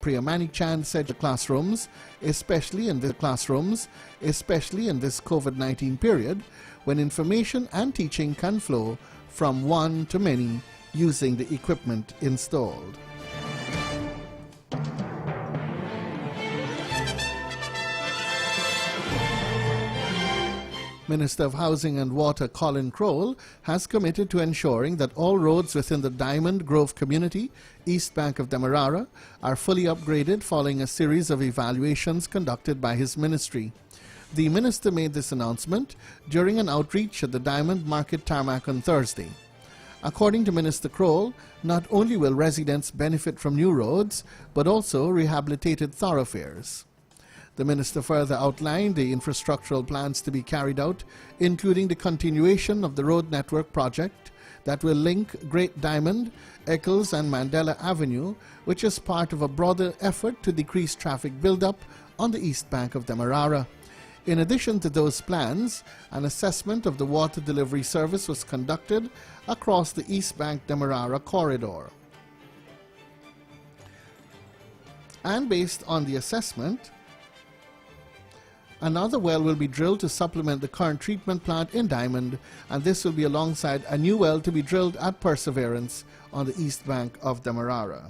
Priya Manikchand said the classrooms, especially in this COVID-19 period, when information and teaching can flow from one to many using the equipment installed. Minister of Housing and Water Colin Crowell has committed to ensuring that all roads within the Diamond Grove community, east bank of Demerara, are fully upgraded following a series of evaluations conducted by his ministry. The minister made this announcement during an outreach at the Diamond Market tarmac on Thursday. According to Minister Crowell, not only will residents benefit from new roads, but also rehabilitated thoroughfares. The minister further outlined the infrastructural plans to be carried out, including the continuation of the road network project that will link Great Diamond, Eccles and Mandela Avenue, which is part of a broader effort to decrease traffic buildup on the east bank of Demerara. In addition to those plans, an assessment of the water delivery service was conducted across the east bank Demerara corridor. And based on the assessment, another well will be drilled to supplement the current treatment plant in Diamond, and this will be alongside a new well to be drilled at Perseverance on the east bank of Demerara.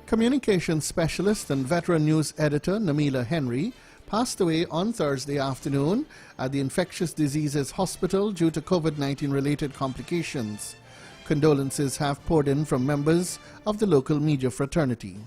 Communications specialist and veteran news editor Namila Henry passed away on Thursday afternoon at the Infectious Diseases Hospital due to COVID-19 related complications. Condolences have poured in from members of the local media fraternity.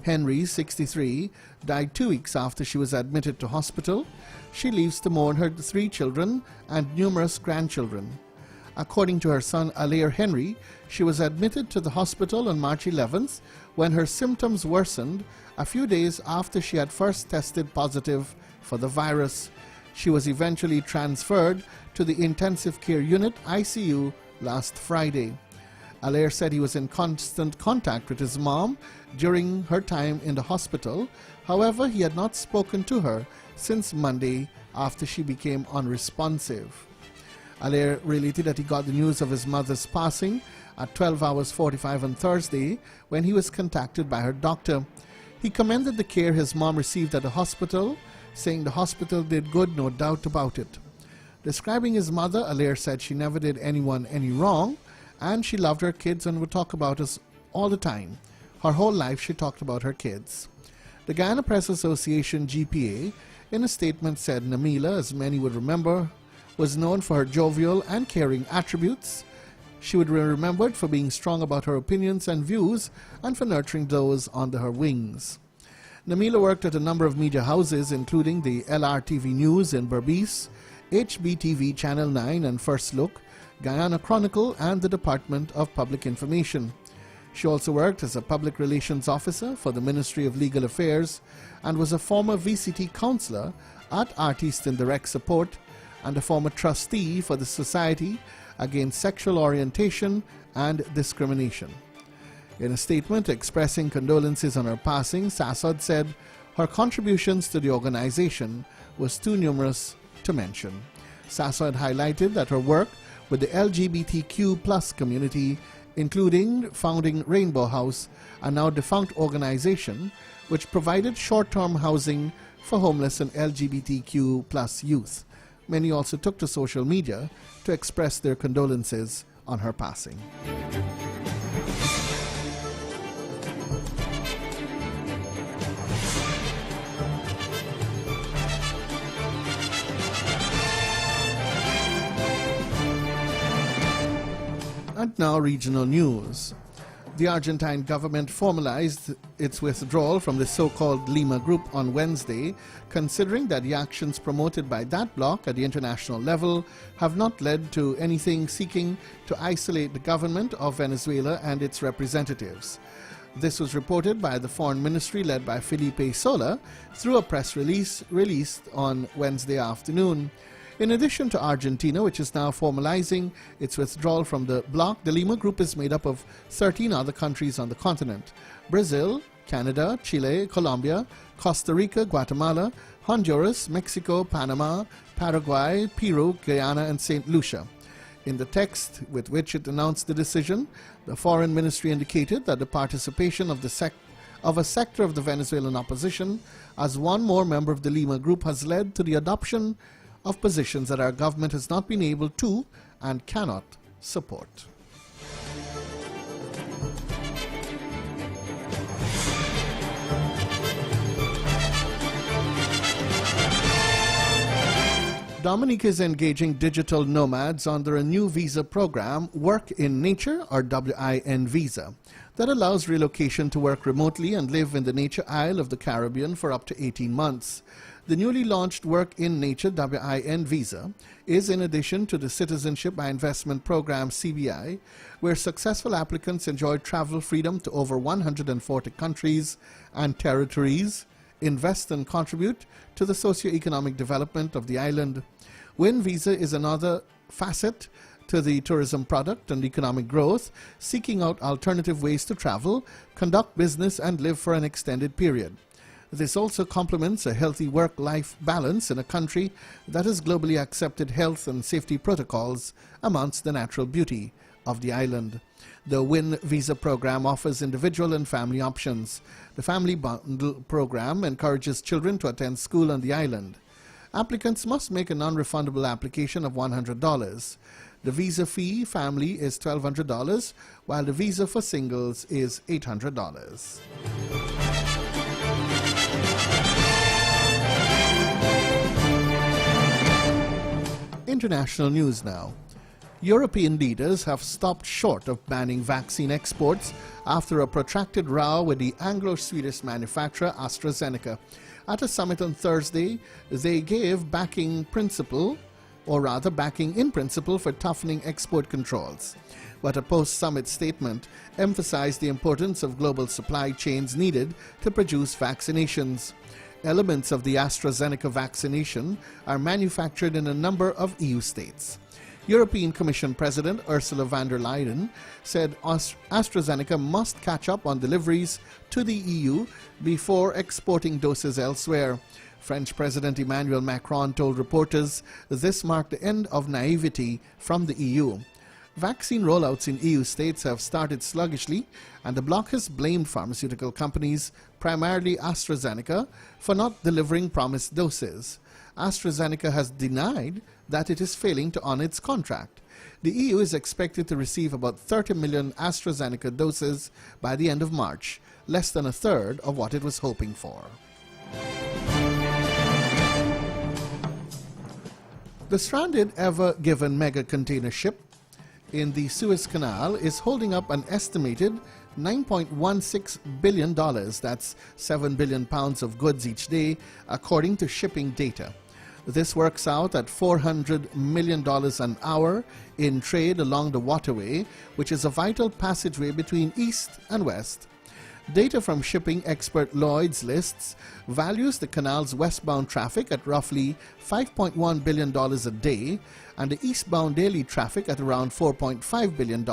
Henry, 63, died 2 weeks after she was admitted to hospital. She leaves to mourn her 3 children and numerous grandchildren. According to her son Alair Henry, she was admitted to the hospital on March 11th when her symptoms worsened a few days after she had first tested positive for the virus. She was eventually transferred to the intensive care unit ICU last Friday. Alair said he was in constant contact with his mom during her time in the hospital. However, he had not spoken to her since Monday after she became unresponsive. Alair related that he got the news of his mother's passing at 12 hours 45 on Thursday when he was contacted by her doctor. He commended the care his mom received at the hospital, saying the hospital did good, no doubt about it. Describing his mother, Alair said she never did anyone any wrong, and she loved her kids and would talk about us all the time. Her whole life she talked about her kids. The Guyana Press Association, GPA, in a statement said Namila, as many would remember, was known for her jovial and caring attributes. She would be remembered for being strong about her opinions and views and for nurturing those under her wings. Namila worked at a number of media houses, including the LRTV News in Berbice, HBTV Channel 9 and First Look, Guyana Chronicle, and the Department of Public Information. She also worked as a public relations officer for the Ministry of Legal Affairs and was a former VCT counselor at Artist in Direct Support and a former trustee for the Society Against Sexual Orientation and Discrimination. In a statement expressing condolences on her passing, SASOD said her contributions to the organization was too numerous to mention. SASOD highlighted that her work with the LGBTQ+ community, including founding Rainbow House, a now defunct organization which provided short-term housing for homeless and LGBTQ+ youth. Many also took to social media to express their condolences on her passing. And now regional news. The Argentine government formalized its withdrawal from the so-called Lima Group on Wednesday, considering that the actions promoted by that bloc at the international level have not led to anything seeking to isolate the government of Venezuela and its representatives. This was reported by the Foreign Ministry led by Felipe Sola through a press release released on Wednesday afternoon. In addition to Argentina, which is now formalizing its withdrawal from the bloc, the Lima Group is made up of 13 other countries on the continent: Brazil, Canada, Chile, Colombia, Costa Rica, Guatemala, Honduras, Mexico, Panama, Paraguay, Peru, Guyana, and St. Lucia. In the text with which it announced the decision, the Foreign Ministry indicated that the participation of a sector of the Venezuelan opposition as one more member of the Lima Group has led to the adoption of positions that our government has not been able to and cannot support. Dominique is engaging digital nomads under a new visa program, Work in Nature, or WIN visa, that allows relocation to work remotely and live in the Nature Isle of the Caribbean for up to 18 months. The newly launched Work in Nature WIN visa is in addition to the Citizenship by Investment Program CBI, where successful applicants enjoy travel freedom to over 140 countries and territories, invest and contribute to the socio-economic development of the island. WIN visa is another facet to the tourism product and economic growth, seeking out alternative ways to travel, conduct business, and live for an extended period. This also complements a healthy work-life balance in a country that has globally accepted health and safety protocols amongst the natural beauty of the island. The WIN visa program offers individual and family options. The Family Bundle program encourages children to attend school on the island. Applicants must make a non-refundable application of $100. The visa fee family is $1,200, while the visa for singles is $800. International news now. European leaders have stopped short of banning vaccine exports after a protracted row with the Anglo-Swedish manufacturer AstraZeneca. At a summit on Thursday, they gave backing in principle for toughening export controls. But a post-summit statement emphasized the importance of global supply chains needed to produce vaccinations. Elements of the AstraZeneca vaccination are manufactured in a number of EU states. European Commission President Ursula von der Leyen said AstraZeneca must catch up on deliveries to the EU before exporting doses elsewhere. French President Emmanuel Macron told reporters this marked the end of naivety from the EU. Vaccine rollouts in EU states have started sluggishly, and the bloc has blamed pharmaceutical companies, primarily AstraZeneca, for not delivering promised doses. AstraZeneca has denied that it is failing to honor its contract. The EU is expected to receive about 30 million AstraZeneca doses by the end of March, less than a third of what it was hoping for. The stranded Ever Given mega container ship in the Suez Canal is holding up an estimated $9.16 billion, that's 7 billion pounds of goods each day, according to shipping data. This works out at $400 million an hour in trade along the waterway, which is a vital passageway between East and West. Data from shipping expert Lloyd's lists values the canal's westbound traffic at roughly $5.1 billion a day and the eastbound daily traffic at around $4.5 billion.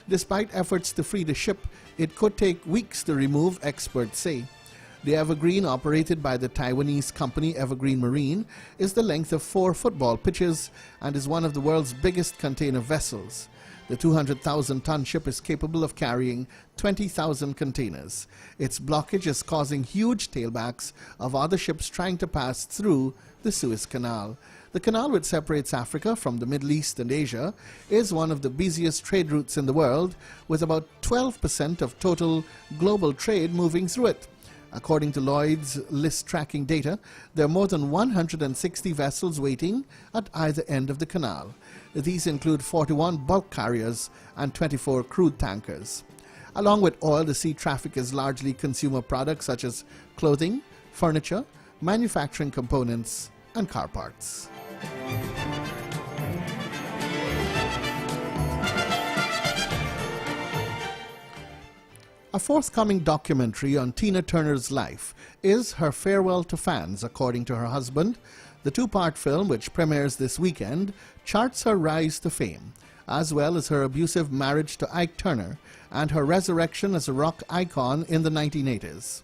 Despite efforts to free the ship, it could take weeks to remove, experts say. The Evergreen, operated by the Taiwanese company Evergreen Marine, is the length of 4 football pitches and is one of the world's biggest container vessels. The 200,000-ton ship is capable of carrying 20,000 containers. Its blockage is causing huge tailbacks of other ships trying to pass through the Suez Canal. The canal, which separates Africa from the Middle East and Asia, is one of the busiest trade routes in the world, with about 12% of total global trade moving through it. According to Lloyd's list tracking data, there are more than 160 vessels waiting at either end of the canal. These include 41 bulk carriers and 24 crude tankers. Along with oil, the sea traffic is largely consumer products such as clothing, furniture, manufacturing components, and car parts. A forthcoming documentary on Tina Turner's life is her farewell to fans, according to her husband. The 2-part film, which premieres this weekend, charts her rise to fame, as well as her abusive marriage to Ike Turner and her resurrection as a rock icon in the 1980s.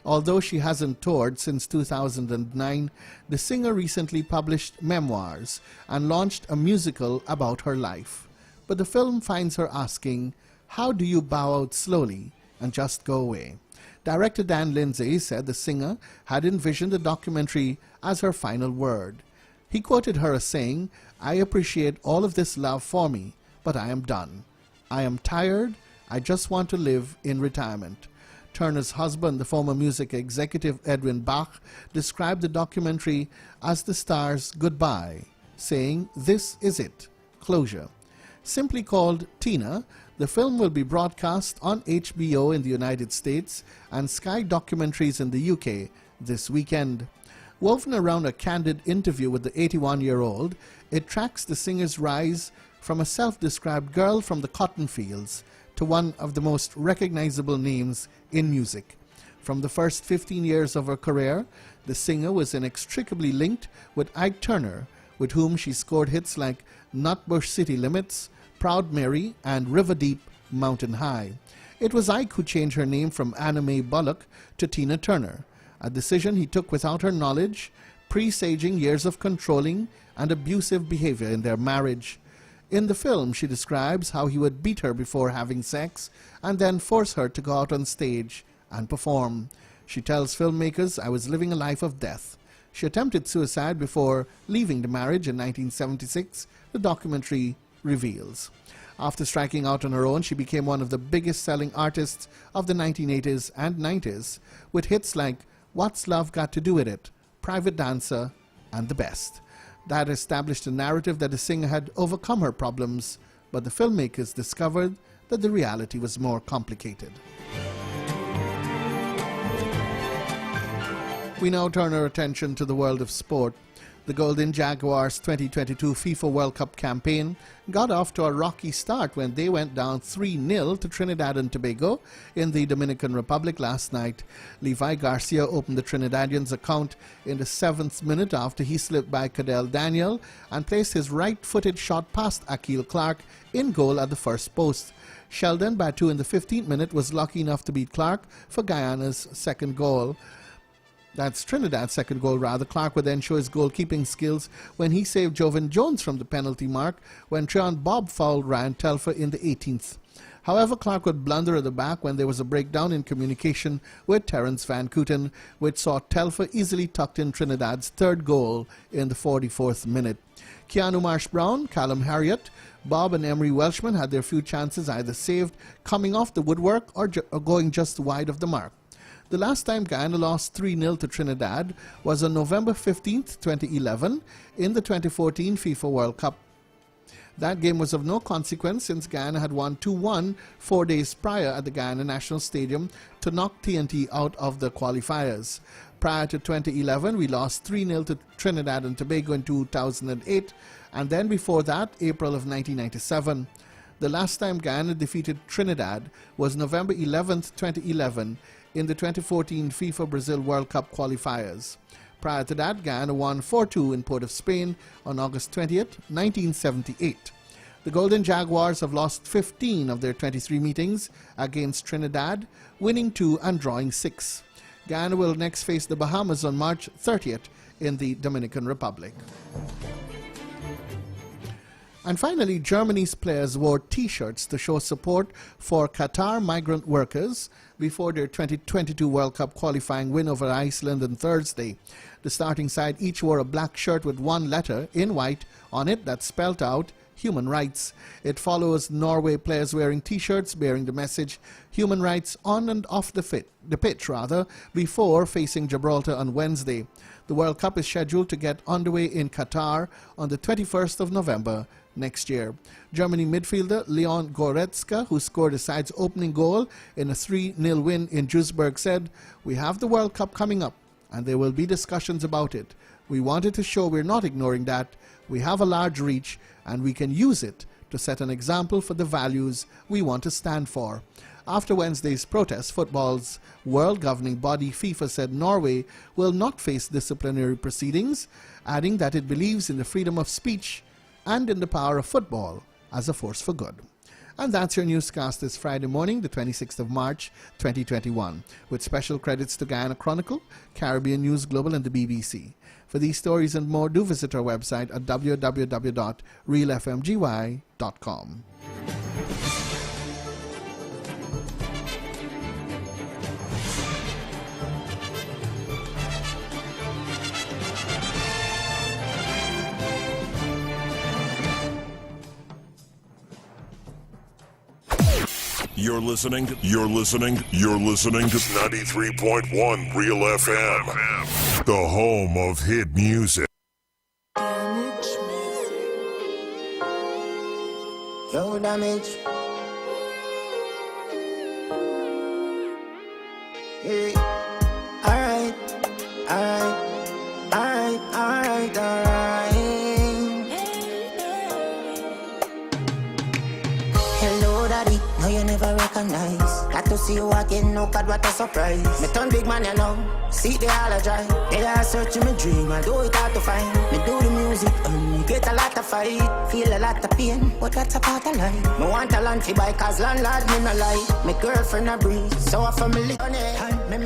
Although she hasn't toured since 2009, the singer recently published memoirs and launched a musical about her life. But the film finds her asking, "How do you bow out slowly and just go away?" Director Dan Lindsay said the singer had envisioned the documentary as her final word. He quoted her as saying, "I appreciate all of this love for me, but I am done. I am tired. I just want to live in retirement." Turner's husband, the former music executive Edwin Bach, described the documentary as the star's goodbye, saying, "This is it, closure." Simply called Tina, the film will be broadcast on HBO in the United States and Sky Documentaries in the UK this weekend. Woven around a candid interview with the 81-year-old, it tracks the singer's rise from a self-described girl from the cotton fields to one of the most recognizable names in music. From the first 15 years of her career, the singer was inextricably linked with Ike Turner, with whom she scored hits like Nutbush City Limits, Proud Mary, and River Deep, Mountain High. It was Ike who changed her name from Anna Mae Bullock to Tina Turner, a decision he took without her knowledge, presaging years of controlling and abusive behavior in their marriage. In the film, she describes how he would beat her before having sex and then force her to go out on stage and perform. She tells filmmakers, "I was living a life of death." She attempted suicide before leaving the marriage in 1976, the documentary reveals. After striking out on her own, she became one of the biggest selling artists of the 1980s and 90s, with hits like What's Love Got to Do With It, Private Dancer, and The Best. That established a narrative that the singer had overcome her problems, but the filmmakers discovered that the reality was more complicated. We now turn our attention to the world of sport. The Golden Jaguars' 2022 FIFA World Cup campaign got off to a rocky start when they went down 3-0 to Trinidad and Tobago in the Dominican Republic last night. Levi Garcia opened the Trinidadians' account in the 7th minute after he slipped by Cadell Daniel and placed his right-footed shot past Akil Clark in goal at the first post. Sheldon Batu in the 15th minute was lucky enough to beat Clark for Guyana's second goal. That's Trinidad's second goal, rather. Clark would then show his goalkeeping skills when he saved Jovan Jones from the penalty mark when Treon Bob fouled Ryan Telfer in the 18th. However, Clark would blunder at the back when there was a breakdown in communication with Terence Van Kooten, which saw Telfer easily tucked in Trinidad's third goal in the 44th minute. Keanu Marsh-Brown, Callum Harriott, Bob and Emery Welshman had their few chances either saved, coming off the woodwork, or going just wide of the mark. The last time Guyana lost 3-0 to Trinidad was on November 15, 2011, in the 2014 FIFA World Cup. That game was of no consequence since Guyana had won 2-1 4 days prior at the Guyana National Stadium to knock TNT out of the qualifiers. Prior to 2011, we lost 3-0 to Trinidad and Tobago in 2008, and then before that, April of 1997. The last time Guyana defeated Trinidad was November 11, 2011, in the 2014 FIFA Brazil World Cup qualifiers. Prior to that, Guyana won 4-2 in Port of Spain on August 20th, 1978. The Golden Jaguars have lost 15 of their 23 meetings against Trinidad, winning 2 and drawing 6. Guyana will next face the Bahamas on March 30th in the Dominican Republic. And finally, Germany's players wore T-shirts to show support for Qatar migrant workers before their 2022 World Cup qualifying win over Iceland on Thursday. The starting side each wore a black shirt with one letter in white on it that spelled out human rights. It follows Norway players wearing T-shirts bearing the message human rights on and off the pitch, before facing Gibraltar on Wednesday. The World Cup is scheduled to get underway in Qatar on the 21st of November next year. Germany midfielder Leon Goretzka, who scored the side's opening goal in a 3-0 win in Duisburg, said, "We have the World Cup coming up, and there will be discussions about it. We wanted to show we're not ignoring that. We have a large reach, and we can use it to set an example for the values we want to stand for." After Wednesday's protest, football's world governing body FIFA said Norway will not face disciplinary proceedings, adding that it believes in the freedom of speech and in the power of football as a force for good. And that's your newscast this Friday morning, the 26th of March, 2021, with special credits to Guyana Chronicle, Caribbean News Global, and the BBC. For these stories and more, do visit our website at www.realfmgy.com. You're listening to 93.1 Real FM, the home of hit music. Yo, damage. Hey. Alright. Hello, daddy. No, you never recognize. Got to see you again. No, God, what a surprise. Me turn big man, you know. See the all dry. They are searching my dream. I do it hard to find. Me do the music and me get a lot of fight. Feel a lot of pain, but that's a part of life. Me want a land for buy, cause landlord me no lie. My girlfriend a breeze, so a family on it. Me